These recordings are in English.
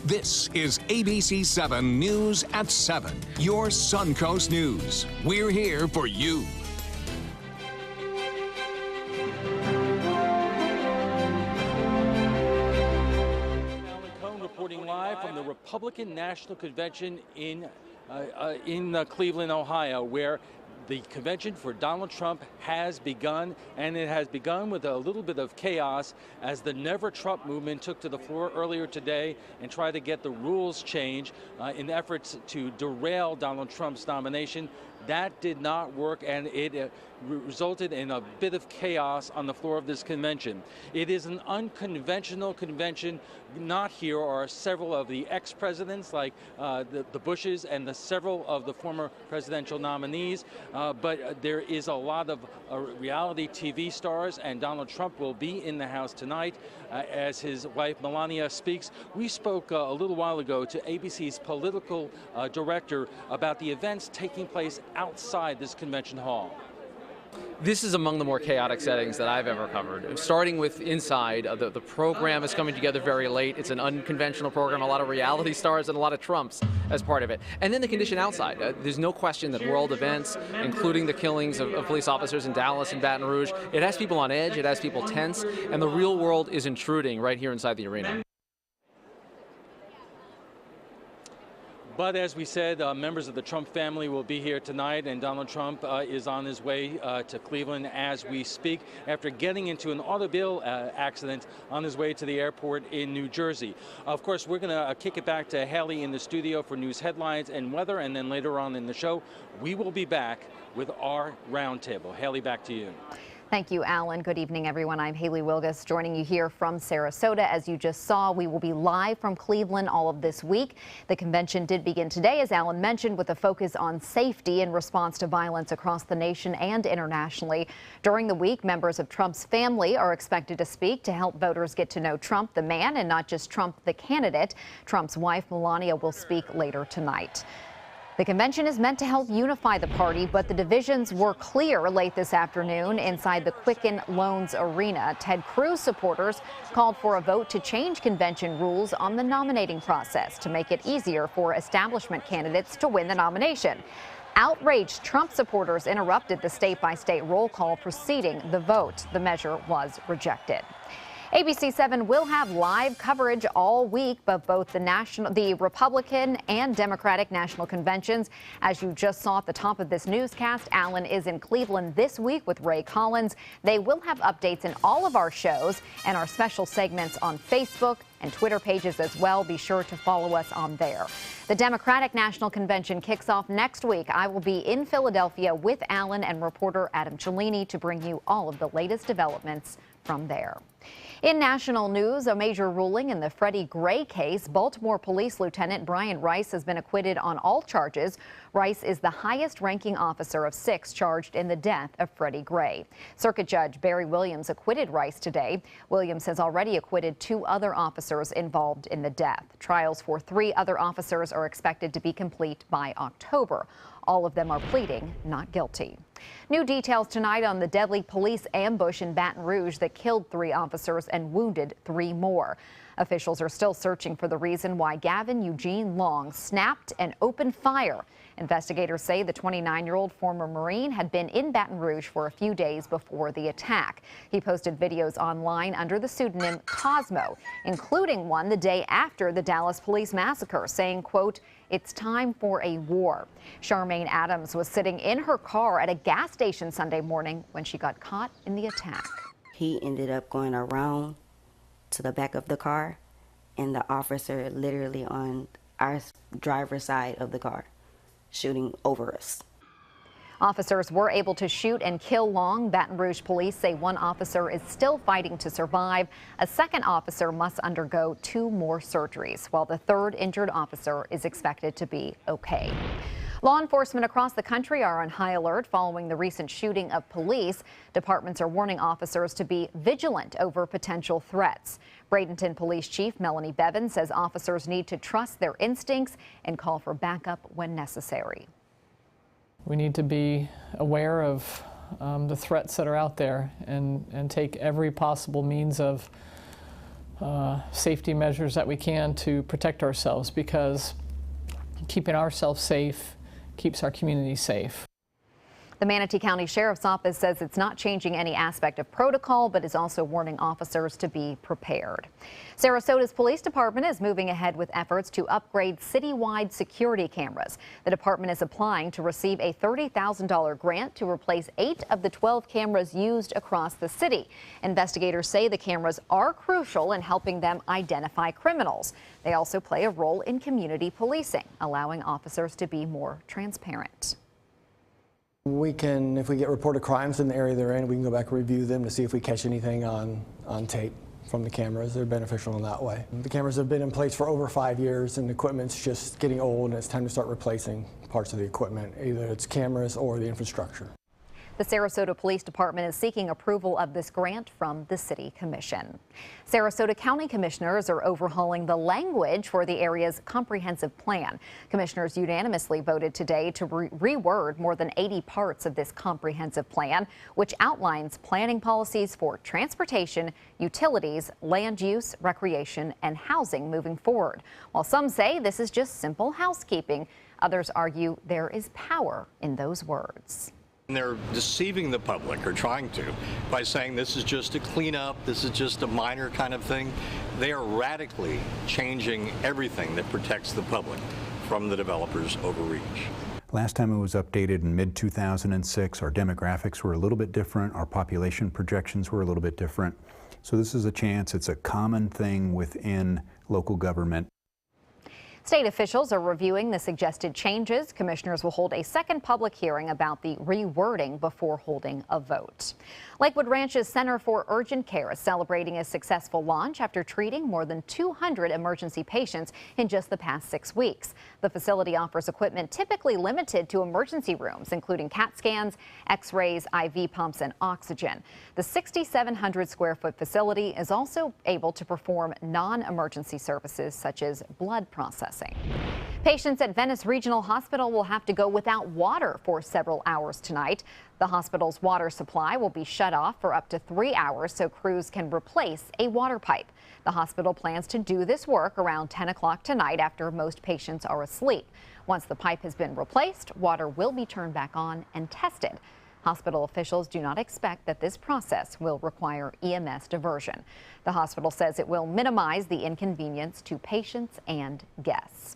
This is ABC 7 News at 7, your Suncoast News. We're here for you. Reporting live from the Republican National Convention in Cleveland, Ohio, where the convention for Donald Trump has begun, and it has begun with a little bit of chaos as the Never Trump movement took to the floor earlier today and tried to get the rules changed in efforts to derail Donald Trump's nomination. That did not work, and it resulted in a bit of chaos on the floor of this convention. It is an unconventional convention. Not here are several of the ex-presidents like the Bushes and several of the former presidential nominees, but there is a lot of reality TV stars, and Donald Trump will be in the House tonight as his wife Melania speaks. We spoke a little while ago to ABC's political director about the events taking place outside this convention hall. This is among the more chaotic settings that I've ever covered. Starting with inside, the program is coming together very late. It's an unconventional program, a lot of reality stars and a lot of Trumps as part of it. And then the condition outside. There's no question that world events, including the killings of police officers in Dallas and Baton Rouge, it has people on edge, it has people tense, and the real world is intruding right here inside the arena. But as we said, members of the Trump family will be here tonight, and Donald Trump is on his way to Cleveland as we speak after getting into an automobile accident on his way to the airport in New Jersey. Of course, we're going to kick it back to Haley in the studio for news headlines and weather, and then later on in the show, we will be back with our roundtable. Haley, back to you. Thank you, Alan. Good evening, everyone. I'm Haley Wilgus, joining you here from Sarasota. As you just saw, we will be live from Cleveland all of this week. The convention did begin today, as Alan mentioned, with a focus on safety in response to violence across the nation and internationally. During the week, members of Trump's family are expected to speak to help voters get to know Trump, the man, and not just Trump, the candidate. Trump's wife, Melania, will speak later tonight. The convention is meant to help unify the party, but the divisions were clear late this afternoon inside the Quicken Loans Arena. Ted Cruz supporters called for a vote to change convention rules on the nominating process to make it easier for establishment candidates to win the nomination. Outraged Trump supporters interrupted the state-by-state roll call preceding the vote. The measure was rejected. ABC 7 will have live coverage all week of both the Republican and Democratic national conventions. As you just saw at the top of this newscast, Alan is in Cleveland this week with Ray Collins. They will have updates in all of our shows and our special segments on Facebook and Twitter pages as well. Be sure to follow us on there. The Democratic National Convention kicks off next week. I will be in Philadelphia with Alan and reporter Adam Cellini to bring you all of the latest developments from there. In national news, a major ruling in the Freddie Gray case. Baltimore Police Lieutenant Brian Rice has been acquitted on all charges. Rice is the highest-ranking officer of 6 charged in the death of Freddie Gray. Circuit Judge Barry Williams acquitted Rice today. Williams has already acquitted 2 other officers involved in the death. Trials for 3 other officers are expected to be complete by October. All of them are pleading not guilty. New details tonight on the deadly police ambush in Baton Rouge that killed 3 officers and wounded 3 more. Officials are still searching for the reason why Gavin Eugene Long snapped and opened fire. Investigators say the 29-year-old former Marine had been in Baton Rouge for a few days before the attack. He posted videos online under the pseudonym Cosmo, including one the day after the Dallas police massacre, saying, quote, "It's time for a war." Charmaine Adams was sitting in her car at a gas station Sunday morning when she got caught in the attack. He ended up going around to the back of the car, and the officer literally on our driver's side of the car, shooting over us. Officers were able to shoot and kill Long. Baton Rouge police say 1 officer is still fighting to survive. A 2nd officer must undergo 2 more surgeries, while the 3rd injured officer is expected to be okay. Law enforcement across the country are on high alert following the recent shooting of police. Departments are warning officers to be vigilant over potential threats. Bradenton Police Chief Melanie Bevan says officers need to trust their instincts and call for backup when necessary. We need to be aware of the threats that are out there and take every possible means of safety measures that we can to protect ourselves, because keeping ourselves safe keeps our community safe. The Manatee County Sheriff's Office says it's not changing any aspect of protocol, but is also warning officers to be prepared. Sarasota's police department is moving ahead with efforts to upgrade citywide security cameras. The department is applying to receive a $30,000 grant to replace 8 of the 12 cameras used across the city. Investigators say the cameras are crucial in helping them identify criminals. They also play a role in community policing, allowing officers to be more transparent. We can, if we get reported crimes in the area they're in, we can go back and review them to see if we catch anything on tape from the cameras. They're beneficial in that way. The cameras have been in place for over 5 years, and the equipment's just getting old, and it's time to start replacing parts of the equipment, either it's cameras or the infrastructure. The Sarasota Police Department is seeking approval of this grant from the City Commission. Sarasota County Commissioners are overhauling the language for the area's comprehensive plan. Commissioners unanimously voted today to reword more than 80 parts of this comprehensive plan, which outlines planning policies for transportation, utilities, land use, recreation, and housing moving forward. While some say this is just simple housekeeping, others argue there is power in those words. They're deceiving the public, or trying to, by saying this is just a cleanup, this is just a minor kind of thing. They are radically changing everything that protects the public from the developers' overreach. Last time it was updated in mid-2006, our demographics were a little bit different, our population projections were a little bit different. So this is a chance, it's a common thing within local government. State officials are reviewing the suggested changes. Commissioners will hold a second public hearing about the rewording before holding a vote. Lakewood Ranch's Center for Urgent Care is celebrating a successful launch after treating more than 200 emergency patients in just the past 6 weeks. The facility offers equipment typically limited to emergency rooms, including CAT scans, x-rays, IV pumps, and oxygen. The 6,700 square foot facility is also able to perform non-emergency services such as blood processing. Patients at Venice Regional Hospital will have to go without water for several hours tonight. The hospital's water supply will be shut off for up to 3 hours so crews can replace a water pipe. The hospital plans to do this work around 10 o'clock tonight after most patients are asleep. Once the pipe has been replaced, water will be turned back on and tested. Hospital officials do not expect that this process will require EMS diversion. The hospital says it will minimize the inconvenience to patients and guests.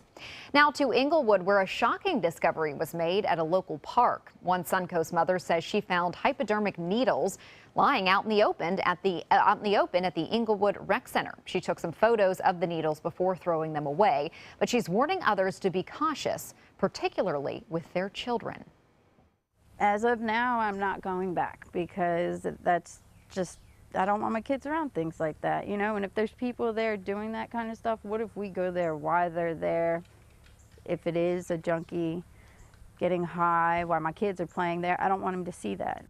Now to Inglewood, where a shocking discovery was made at a local park. One Suncoast mother says she found hypodermic needles lying out in the open at the Inglewood Rec Center. She took some photos of the needles before throwing them away, but she's warning others to be cautious, particularly with their children. As of now, I'm not going back because that's just, I don't want my kids around things like that, you know, and if there's people there doing that kind of stuff, what if we go there, why they're there, if it is a junkie getting high, why my kids are playing there, I don't want them to see that.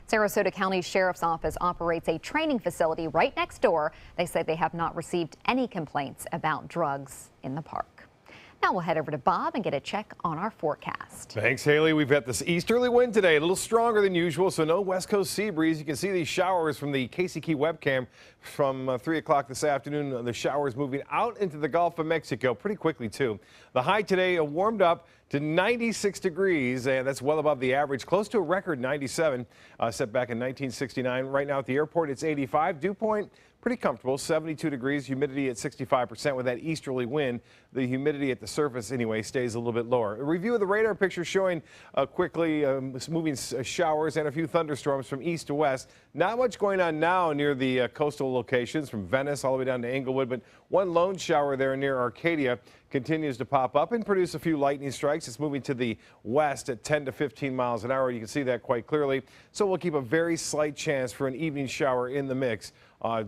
Sarasota County Sheriff's Office operates a training facility right next door. They say they have not received any complaints about drugs in the park. Now we'll head over to Bob and get a check on our forecast. Thanks, Haley. We've got this easterly wind today, a little stronger than usual, so no west coast sea breeze. You can see these showers from the Casey Key webcam from 3 o'clock this afternoon. The showers moving out into the Gulf of Mexico pretty quickly, too. The high today warmed up to 96 degrees, and that's well above the average, close to a record 97 set back in 1969. Right now at the airport, it's 85. Dew point, pretty comfortable, 72 degrees, humidity at 65% with that easterly wind. The humidity at the surface, anyway, stays a little bit lower. A review of the radar picture showing quickly moving showers and a few thunderstorms from east to west. Not much going on now near the coastal locations from Venice all the way down to Inglewood, but one lone shower there near Arcadia continues to pop up and produce a few lightning strikes. It's moving to the west at 10 to 15 miles an hour. You can see that quite clearly. So we'll keep a very slight chance for an evening shower in the mix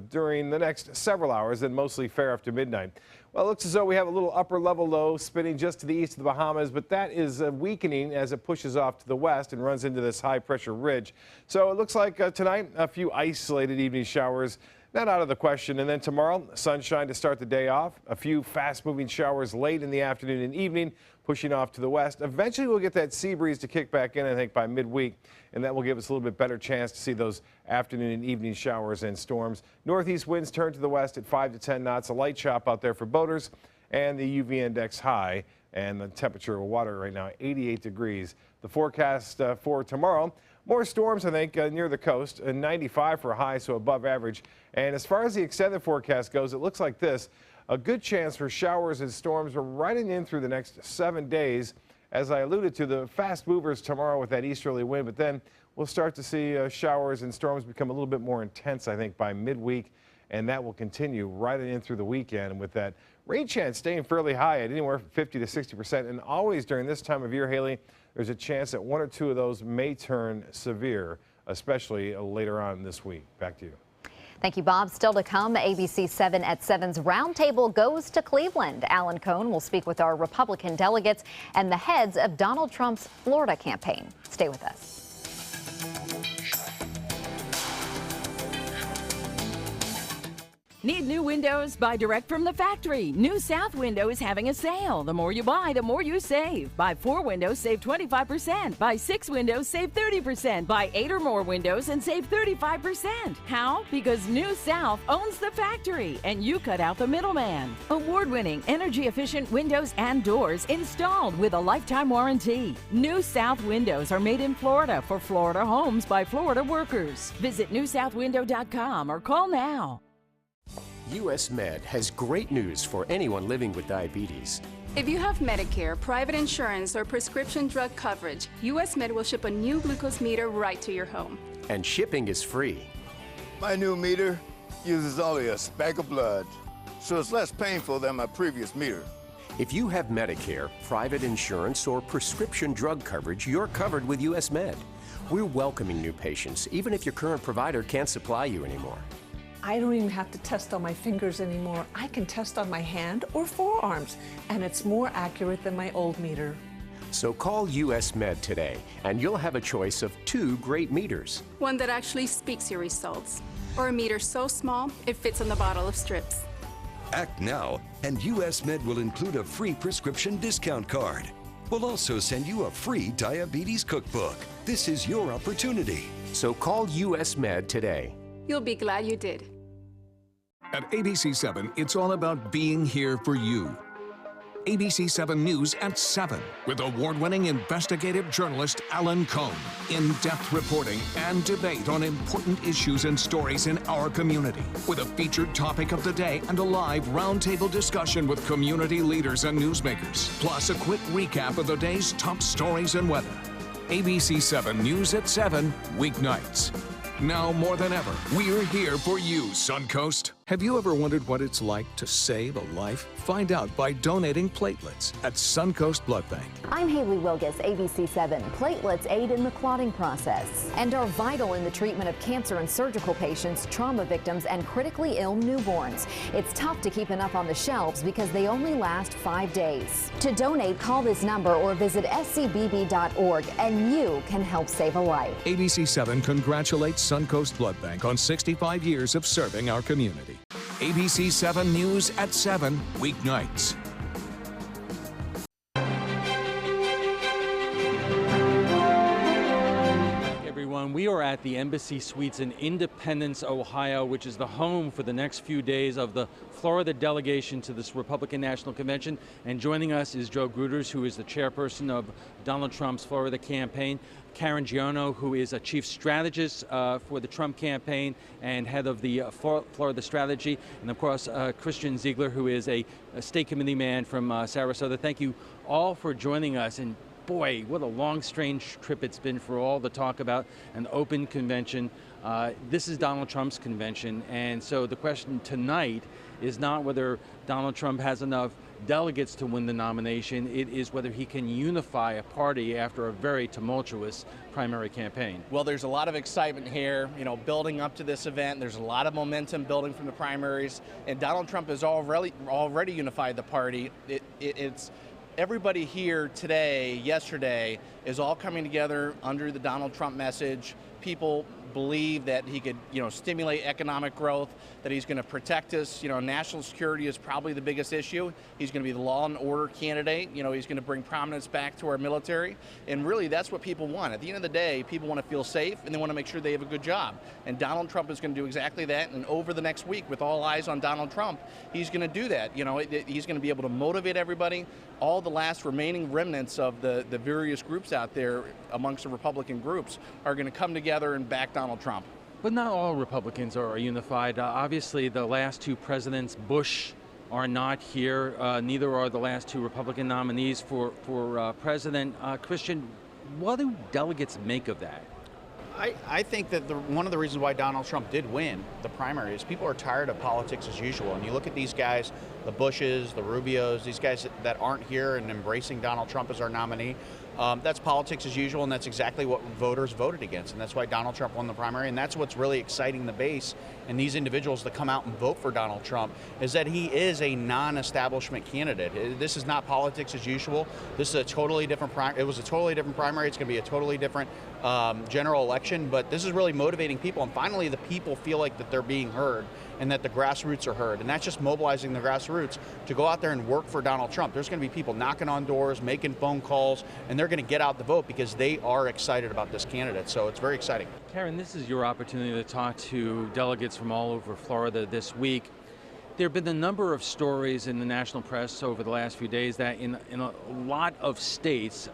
during the next several hours, and mostly fair after midnight. Well, it looks as though we have a little upper level low spinning just to the east of the Bahamas, but that is weakening as it pushes off to the west and runs into this high pressure ridge. So it looks like tonight a few isolated evening showers Not out of the question. And then tomorrow, sunshine to start the day off. A few fast-moving showers late in the afternoon and evening, pushing off to the west. Eventually, we'll get that sea breeze to kick back in, I think, by midweek, and that will give us a little bit better chance to see those afternoon and evening showers and storms. Northeast winds turn to the west at 5 to 10 knots. A light chop out there for boaters, and the UV index high, and the temperature of water right now 88 degrees. The forecast for tomorrow. More storms, I think, near the coast, 95 for a high, so above average. And as far as the extended forecast goes, it looks like this. A good chance for showers and storms. We're riding in through the next 7 days. As I alluded to, the fast movers tomorrow with that easterly wind, but then we'll start to see showers and storms become a little bit more intense, I think, by midweek. And that will continue riding in through the weekend with that rain chance staying fairly high at anywhere from 50 to 60%. And always during this time of year, Haley, there's a chance that one or two of those may turn severe, especially later on this week. Back to you. Thank you, Bob. Still to come, ABC 7 at 7's Roundtable goes to Cleveland. Alan Cohn will speak with our Republican delegates and the heads of Donald Trump's Florida campaign. Stay with us. Need new windows? Buy direct from the factory. New South Window is having a sale. The more you buy, the more you save. Buy 4 windows, save 25%. Buy 6 windows, save 30%. Buy 8 or more windows and save 35%. How? Because New South owns the factory and you cut out the middleman. Award-winning, energy-efficient windows and doors installed with a lifetime warranty. New South Windows are made in Florida for Florida homes by Florida workers. Visit newsouthwindow.com or call now. US Med has great news for anyone living with diabetes. If you have Medicare, private insurance, or prescription drug coverage, US Med will ship a new glucose meter right to your home. And shipping is free. My new meter uses only a speck of blood, so it's less painful than my previous meter. If you have Medicare, private insurance, or prescription drug coverage, you're covered with US Med. We're welcoming new patients, even if your current provider can't supply you anymore. I don't even have to test on my fingers anymore. I can test on my hand or forearms, and it's more accurate than my old meter. So call US Med today, and you'll have a choice of 2 great meters. One that actually speaks your results, or a meter so small it fits on the bottle of strips. Act now, and US Med will include a free prescription discount card. We'll also send you a free diabetes cookbook. This is your opportunity. So call US Med today. You'll be glad you did. At ABC 7, it's all about being here for you. ABC 7 News at 7 with award-winning investigative journalist Alan Cohn. In-depth reporting and debate on important issues and stories in our community with a featured topic of the day and a live roundtable discussion with community leaders and newsmakers. Plus a quick recap of the day's top stories and weather. ABC 7 News at 7, weeknights. Now more than ever, we're here for you, Suncoast. Have you ever wondered what it's like to save a life? Find out by donating platelets at Suncoast Blood Bank. I'm Haley Wilgus, ABC 7. Platelets aid in the clotting process and are vital in the treatment of cancer and surgical patients, trauma victims, and critically ill newborns. It's tough to keep enough on the shelves because they only last 5 days. To donate, call this number or visit scbb.org and you can help save a life. ABC 7 congratulates Suncoast Blood Bank on 65 years of serving our community. ABC 7 News at 7, weeknights. Everyone, we are at the Embassy Suites in Independence, Ohio, which is the home for the next few days of the Florida delegation to this Republican National Convention. And joining us is Joe Gruters, who is the chairperson of Donald Trump's Florida campaign. Karen Giano, who is a chief strategist for the Trump campaign and head of the Florida strategy. And of course, Christian Ziegler, who is a state committee man from Sarasota. Thank you all for joining us. And boy, what a long, strange trip it's been for all the talk about an open convention. This is Donald Trump's convention. And so the question tonight is not whether Donald Trump has enough delegates to win the nomination. It is whether he can unify a party after a very tumultuous primary campaign. Well, there's a lot of excitement here, building up to this event. There's a lot of momentum building from the primaries, and Donald Trump has already unified the party. It's everybody here today, yesterday, is all coming together under the Donald Trump message. People believe that he could, stimulate economic growth, that he's going to protect us. National security is probably the biggest issue. He's going to be the law and order candidate. He's going to bring prominence back to our military. And really, that's what people want. At the end of the day, people want to feel safe and they want to make sure they have a good job. And Donald Trump is going to do exactly that. And over the next week, with all eyes on Donald Trump, he's going to do that. He's going to be able to motivate everybody. All the last remaining remnants of the various groups out there amongst the Republican groups are going to come together and back Donald Trump. But not all Republicans are unified. Obviously, the last two presidents, Bush, are not here. Neither are the last two Republican nominees for president. Christian, what do delegates make of that? I think that one of the reasons why Donald Trump did win the primary is people are tired of politics as usual. And you look at these guys, the Bushes, the Rubios, these guys that aren't here and embracing Donald Trump as our nominee. That's politics as usual, and that's exactly what voters voted against. And that's why Donald Trump won the primary. And that's what's really exciting the base and these individuals that come out and vote for Donald Trump is that he is a non-establishment candidate. This is not politics as usual. This is a totally different primary. It was a totally different primary. It's going to be a totally different general election. But this is really motivating people. And finally, the people feel like that they're being heard and that the grassroots are heard. And that's just mobilizing the grassroots to go out there and work for Donald Trump. There's going to be people knocking on doors, making phone calls, and they're going to get out the vote because they are excited about this candidate. So it's very exciting. Karen, this is your opportunity to talk to delegates from all over Florida this week. There have been a number of stories in the national press over the last few days that in a lot of states,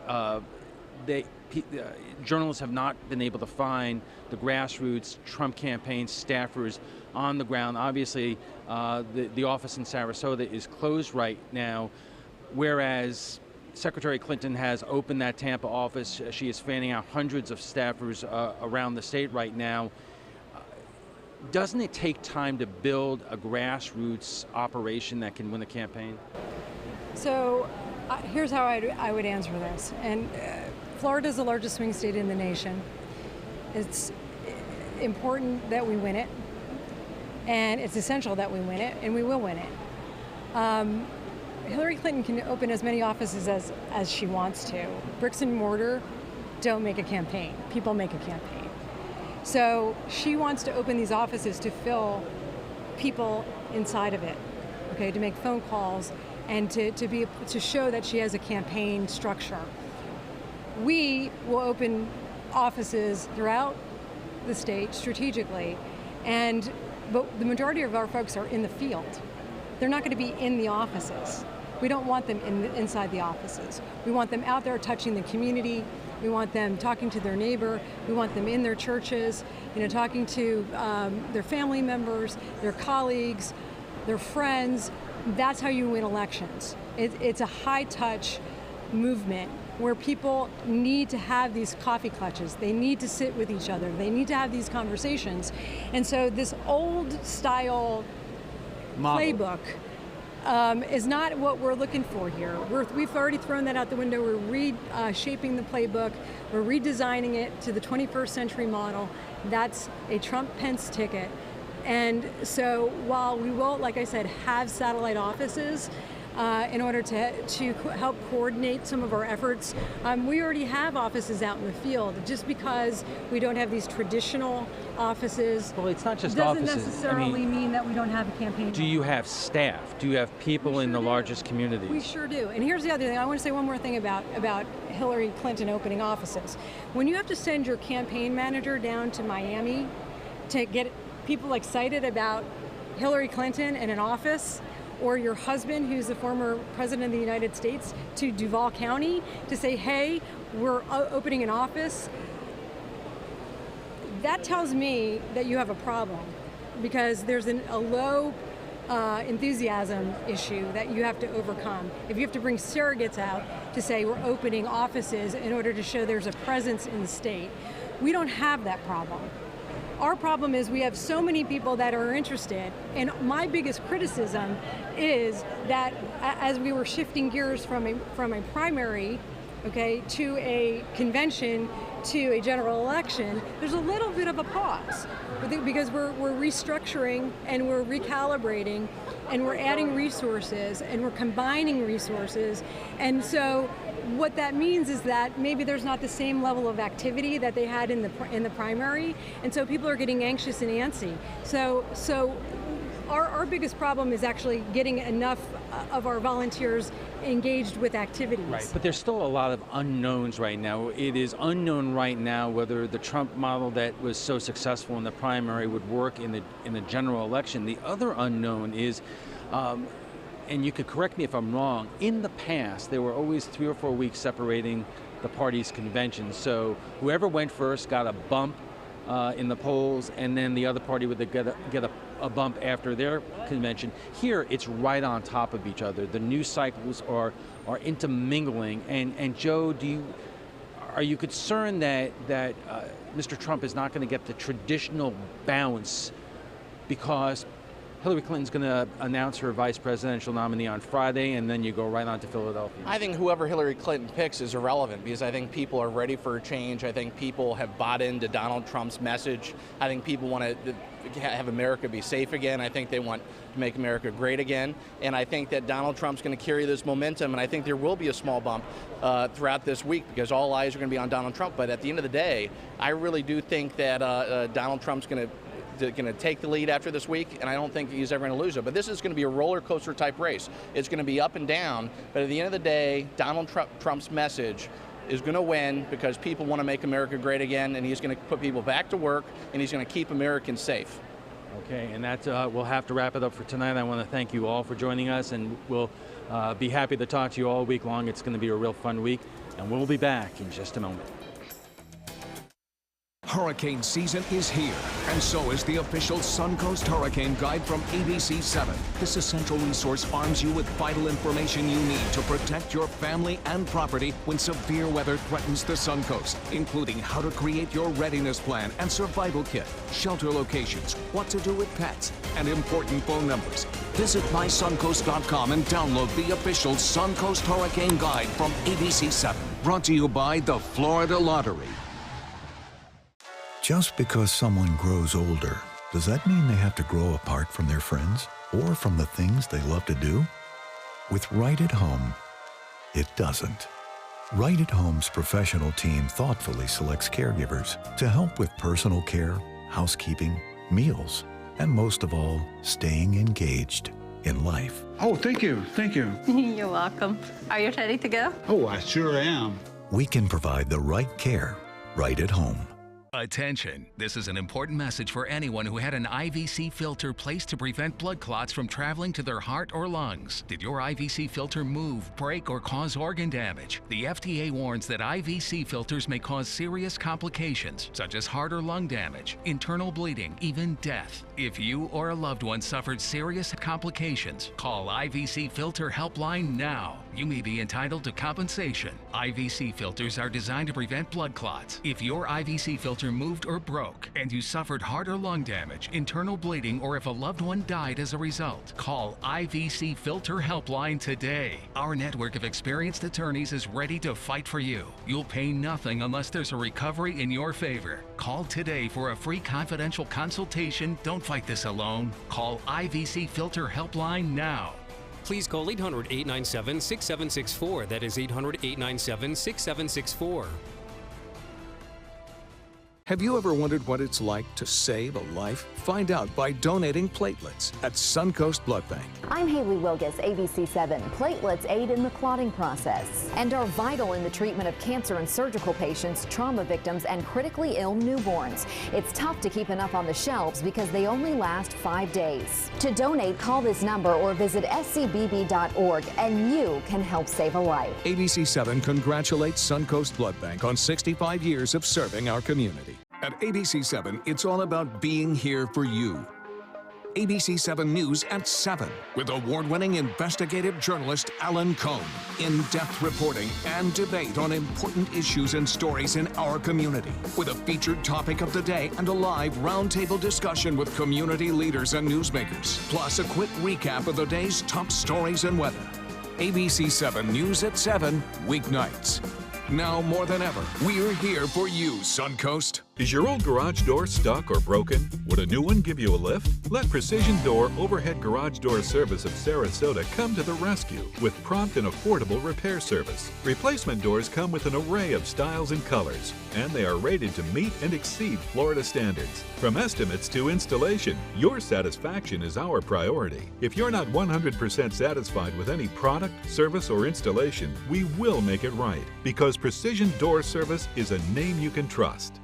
journalists have not been able to find the grassroots Trump campaign staffers on the ground. Obviously, the office in Sarasota is closed right now, whereas Secretary Clinton has opened that Tampa office. She is fanning out hundreds of staffers around the state right now. Doesn't it take time to build a grassroots operation that can win a campaign? So here's how I would answer this. And Florida is the largest swing state in the nation. It's important that we win it, and it's essential that we win it, and we will win it. Hillary Clinton can open as many offices as she wants to. Bricks and mortar don't make a campaign. People make a campaign. So she wants to open these offices to fill people inside of it, okay, to make phone calls and to show that she has a campaign structure. We will open offices throughout the state strategically, but the majority of our folks are in the field. They're not going to be in the offices. We don't want them inside the offices. We want them out there touching the community. We want them talking to their neighbor. We want them in their churches, talking to their family members, their colleagues, their friends. That's how you win elections. It's a high-touch movement where people need to have these coffee clutches. They need to sit with each other. They need to have these conversations. And so this old-style playbook is not what we're looking for here. We've already thrown that out the window. We're reshaping the playbook. We're redesigning it to the 21st century model. That's a Trump-Pence ticket. And so while we will, like I said, have satellite offices in order to help coordinate some of our efforts, we already have offices out in the field. Just because we don't have these traditional offices, well, it's not just doesn't offices. necessarily mean that we don't have a campaign. Do you have staff? Do you have people in the largest communities? We sure do. And here's the other thing. I want to say one more thing about Hillary Clinton opening offices. When you have to send your campaign manager down to Miami to get people excited about Hillary Clinton in an office, or your husband, who's the former president of the United States, to Duval County to say, hey, we're opening an office, that tells me that you have a problem, because there's a low enthusiasm issue that you have to overcome. If you have to bring surrogates out to say we're opening offices in order to show there's a presence in the state, we don't have that problem. Our problem is we have so many people that are interested, and my biggest criticism is that as we were shifting gears from a primary okay, to a convention, to a general election, there's a little bit of a pause because we're restructuring and we're recalibrating and we're adding resources and we're combining resources. And so what that means is that maybe there's not the same level of activity that they had in the primary, and so people are getting anxious and antsy. So our biggest problem is actually getting enough of our volunteers engaged with activities. Right, but there's still a lot of unknowns right now. It is unknown right now whether the Trump model that was so successful in the primary would work in the general election. The other unknown is, and you could correct me if I'm wrong, in the past there were always 3 or 4 weeks separating the party's conventions. So whoever went first got a bump in the polls, and then the other party would get a bump after their convention. Here, it's right on top of each other. The news cycles are intermingling. And Joe, are you concerned that Mr. Trump is not going to get the traditional bounce because Hillary Clinton's going to announce her vice presidential nominee on Friday, and then you go right on to Philadelphia? I think whoever Hillary Clinton picks is irrelevant because I think people are ready for a change. I think people have bought into Donald Trump's message. I think people want to have America be safe again. I think they want to make America great again. And I think that Donald Trump's going to carry this momentum, and I think there will be a small bump throughout this week because all eyes are going to be on Donald Trump. But at the end of the day, I really do think that Donald Trump's going to take the lead after this week, and I don't think he's ever going to lose it. But this is going to be a roller coaster type race. It's going to be up and down, but at the end of the day, Donald Trump's message is going to win because people want to make America great again, and he's going to put people back to work, and he's going to keep Americans safe. Okay, and that's we'll have to wrap it up for tonight. I want to thank you all for joining us, and we'll be happy to talk to you all week long. It's going to be a real fun week, and we'll be back in just a moment. Hurricane season is here, and so is the official Suncoast Hurricane Guide from ABC 7. This essential resource arms you with vital information you need to protect your family and property when severe weather threatens the Suncoast, including how to create your readiness plan and survival kit, shelter locations, what to do with pets, and important phone numbers. Visit mysuncoast.com and download the official Suncoast Hurricane Guide from ABC 7. Brought to you by the Florida Lottery. Just because someone grows older, does that mean they have to grow apart from their friends or from the things they love to do? With Right at Home, it doesn't. Right at Home's professional team thoughtfully selects caregivers to help with personal care, housekeeping, meals, and most of all, staying engaged in life. Oh, thank you. Thank you. You're welcome. Are you ready to go? Oh, I sure am. We can provide the right care right at home. Attention! This is an important message for anyone who had an IVC filter placed to prevent blood clots from traveling to their heart or lungs. Did your IVC filter move, break, or cause organ damage? The FDA warns that IVC filters may cause serious complications, such as heart or lung damage, internal bleeding, even death. If you or a loved one suffered serious complications, call IVC Filter Helpline now. You may be entitled to compensation. IVC filters are designed to prevent blood clots. If your IVC filter moved or broke and you suffered heart or lung damage, internal bleeding, or if a loved one died as a result, call IVC Filter Helpline today. Our network of experienced attorneys is ready to fight for you. You'll pay nothing unless there's a recovery in your favor. Call today for a free confidential consultation. Don't fight this alone. Call IVC Filter Helpline now. Please call 800-897-6764. That is 800-897-6764. Have you ever wondered what it's like to save a life? Find out by donating platelets at Suncoast Blood Bank. I'm Haley Wilgus, ABC 7. Platelets aid in the clotting process and are vital in the treatment of cancer and surgical patients, trauma victims, and critically ill newborns. It's tough to keep enough on the shelves because they only last 5 days. To donate, call this number or visit scbb.org and you can help save a life. ABC 7 congratulates Suncoast Blood Bank on 65 years of serving our community. At ABC 7, it's all about being here for you. ABC 7 News at 7 with award-winning investigative journalist Alan Cohn. In-depth reporting and debate on important issues and stories in our community with a featured topic of the day and a live roundtable discussion with community leaders and newsmakers. Plus a quick recap of the day's top stories and weather. ABC 7 News at 7, weeknights. Now more than ever, we're here for you, Suncoast. Is your old garage door stuck or broken? Would a new one give you a lift? Let Precision Door Overhead Garage Door Service of Sarasota come to the rescue with prompt and affordable repair service. Replacement doors come with an array of styles and colors, and they are rated to meet and exceed Florida standards. From estimates to installation, your satisfaction is our priority. If you're not 100% satisfied with any product, service, or installation, we will make it right, because Precision Door Service is a name you can trust.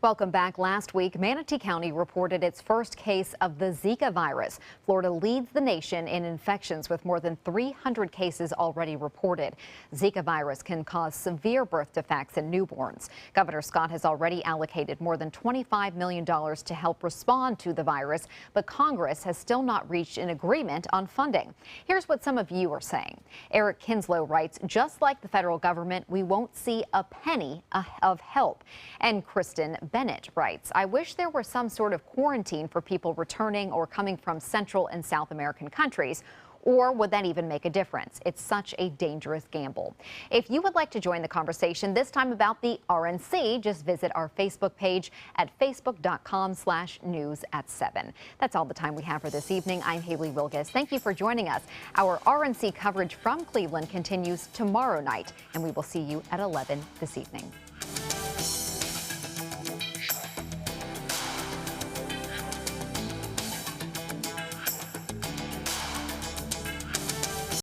Welcome back. Last week, Manatee County reported its first case of the Zika virus. Florida leads the nation in infections with more than 300 cases already reported. Zika virus can cause severe birth defects in newborns. Governor Scott has already allocated more than $25 million to help respond to the virus, but Congress has still not reached an agreement on funding. Here's what some of you are saying. Eric Kinslow writes, just like the federal government, we won't see a penny of help. And Kristen Bennett writes, I wish there were some sort of quarantine for people returning or coming from Central and South American countries. Or would that even make a difference? It's such a dangerous gamble. If you would like to join the conversation, this time about the RNC, just visit our Facebook page at facebook.com/news@7. That's all the time we have for this evening. I'm Haley Wilgus. Thank you for joining us. Our RNC coverage from Cleveland continues tomorrow night, and we will see you at 11 this evening.